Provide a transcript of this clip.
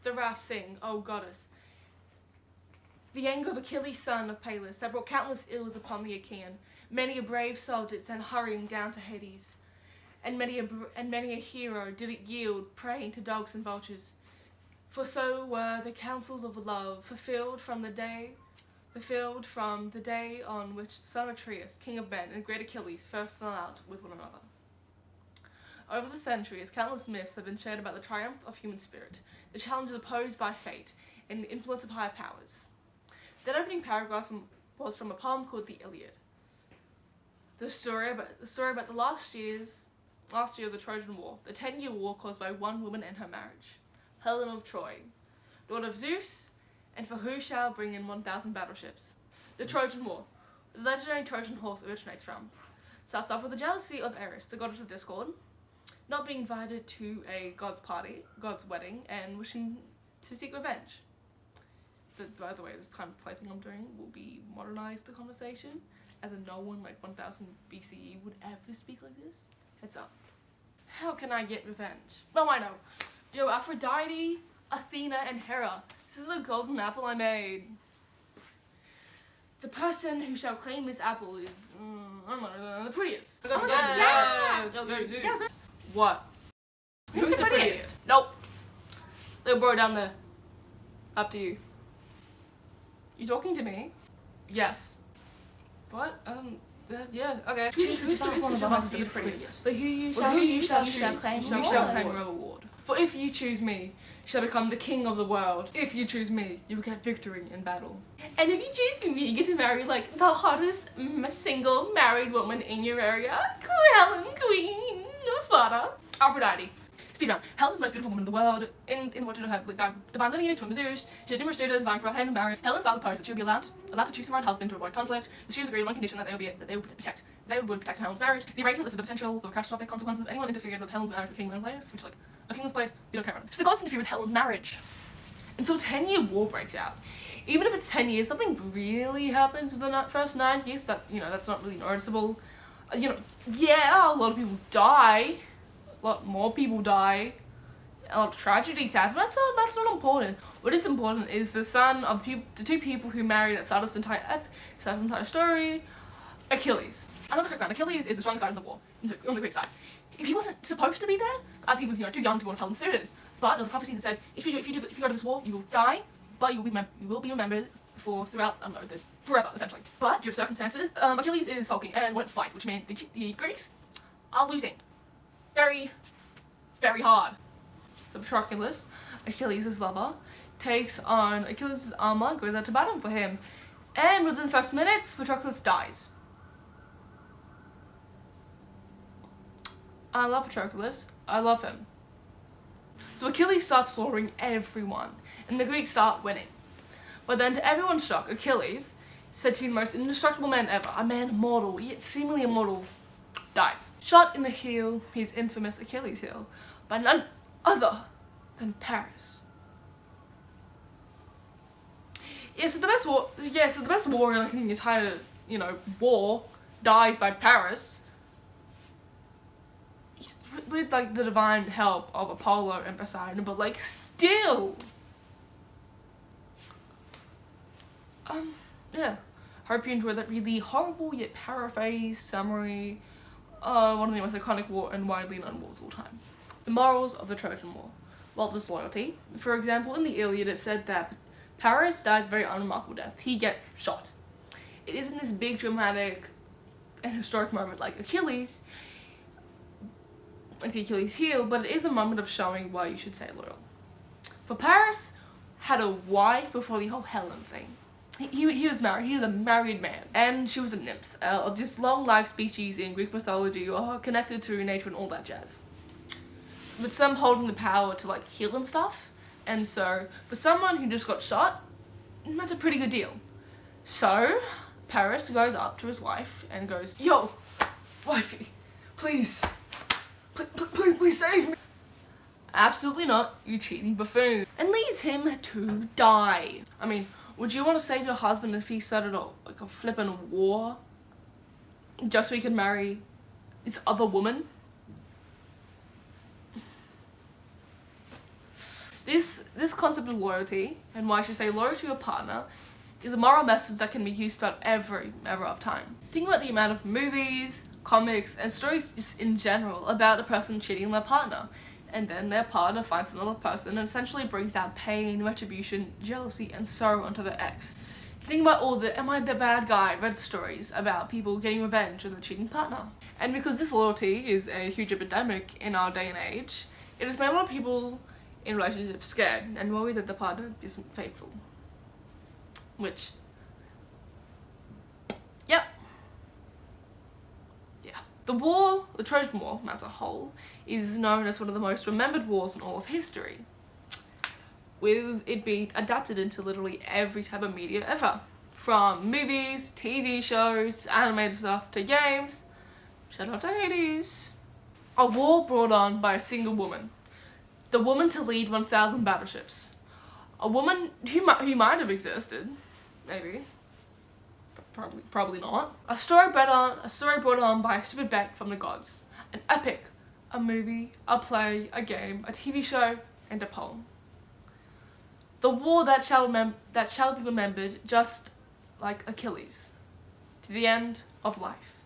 The rafts sing, O goddess. The anger of Achilles, son of Palus, that brought countless ills upon the Achaean. Many a brave soldier it sent hurrying down to Hades, and many a hero did it yield, preying to dogs and vultures. For so were the counsels of love fulfilled from the day on which the son of Atreus, king of men, and great Achilles first fell out with one another. Over the centuries, countless myths have been shared about the triumph of human spirit, the challenges opposed by fate, and the influence of higher powers. That opening paragraph was from a poem called the Iliad. The story about the last year of the Trojan War, the 10-year war caused by one woman and her marriage, Helen of Troy, daughter of Zeus, and for who shall bring in 1,000 battleships. The Trojan War, the legendary Trojan horse originates from. Starts off with the jealousy of Eris, the goddess of discord, not being invited to a god's wedding, and wishing to seek revenge. By the way, this kind of plaything I'm doing will be modernized the conversation, as in no one like 1000 BCE would ever speak like this. Heads up. How can I get revenge? Well, I know. Yo, Aphrodite, Athena, and Hera. This is a golden apple I made. The person who shall claim this apple is, I don't know, the prettiest. Oh my God, yes! Yes. What? Who's the prettiest? Nope. Little bro down there. Up to you. You talking to me? Yes. What? Yeah, okay. Choose which one of us is the prettiest. But who you shall claim your reward. For if you choose me, you shall become the king of the world. If you choose me, you will get victory in battle. And if you choose me, you get to marry like the hottest single married woman in your area. Helen, queen of Sparta. Aphrodite. Speed round. Helen is the most beautiful woman in the world. In what you have divine lineage from Zeus. She had numerous suitors vying for her hand in marriage. Helen's father proposed that she would be allowed to choose her own husband to avoid conflict. The suitors agreed on one condition, that they would protect Helen's marriage. The arrangement listed the potential for catastrophic consequences if anyone interfered with Helen's marriage with King Menelaus, which is like a king's place, we don't care about it. So the gods interfere with Helen's marriage. Until 10-year war breaks out. Even if it's 10 years, something really happens in the first 9 years that, that's not really noticeable. Yeah, a lot of people die. A lot more people die. A lot of tragedies happen. That's not important. What is important is the son of the two people who married that started this entire story, Achilles. Another quick round. Achilles is the strong side of the war, on the Greek side. He wasn't supposed to be there, as he was too young to be one of Helen's suitors. But there's a prophecy that says if you go to this war, you will die, but you will be remembered throughout forever essentially. But due to circumstances, Achilles is sulking and won't fight, which means the Greeks are losing. Very, very hard. So Patroclus, Achilles' lover, takes on Achilles' armor, goes out to battle for him, and within the first minutes, Patroclus dies. I love Patroclus. I love him. So Achilles starts slaughtering everyone, and the Greeks start winning. But then, to everyone's shock, Achilles, said to be the most indestructible man ever, a man mortal, yet seemingly immortal, dies. Shot in the heel, his infamous Achilles heel, by none other than Paris. So the best warrior in the entire, war dies by Paris. With the divine help of Apollo and Poseidon, but still. Yeah. Hope you enjoyed that really horrible yet paraphrased summary of one of the most iconic and widely known wars of all time. The morals of the Trojan War. Well, there's loyalty. For example, in the Iliad it said that Paris dies a very unremarkable death. He gets shot. It isn't this big dramatic and historic moment like Achilles, like the Achilles heel, but it is a moment of showing why you should stay loyal. For Paris had a wife before the whole Helen thing. He was married. He was a married man, and she was a nymph, this long-lived species in Greek mythology, connected to nature and all that jazz. With some holding the power to heal and stuff, and so for someone who just got shot, that's a pretty good deal. So Paris goes up to his wife and goes, "Yo, wifey, please save me." Absolutely not, you cheating buffoon. And leaves him to die. I mean, would you want to save your husband if he started a flippin' war? Just so he could marry this other woman? This concept of loyalty, and why I should say loyalty to your partner, is a moral message that can be used throughout every era of time. Think about the amount of movies, comics, and stories just in general about a person cheating on their partner, and then their partner finds another person and essentially brings down pain, retribution, jealousy, and sorrow onto their ex. Think about all the "am I the bad guy" Reddit stories about people getting revenge on their cheating partner. And because this loyalty is a huge epidemic in our day and age, it has made a lot of people in relationships scared and worried that the partner isn't faithful. Which, yep. Yeah. The Trojan War as a whole, is known as one of the most remembered wars in all of history, with it being adapted into literally every type of media ever. From movies, TV shows, animated stuff, to games. Shout out to Hades. A war brought on by a single woman. The woman to lead 1,000 battleships. A woman who might have existed, maybe. But probably not. A story brought on by a stupid bet from the gods. An epic. A movie, a play, a game, a TV show, and a poem. The war that shall be remembered just like Achilles, to the end of life.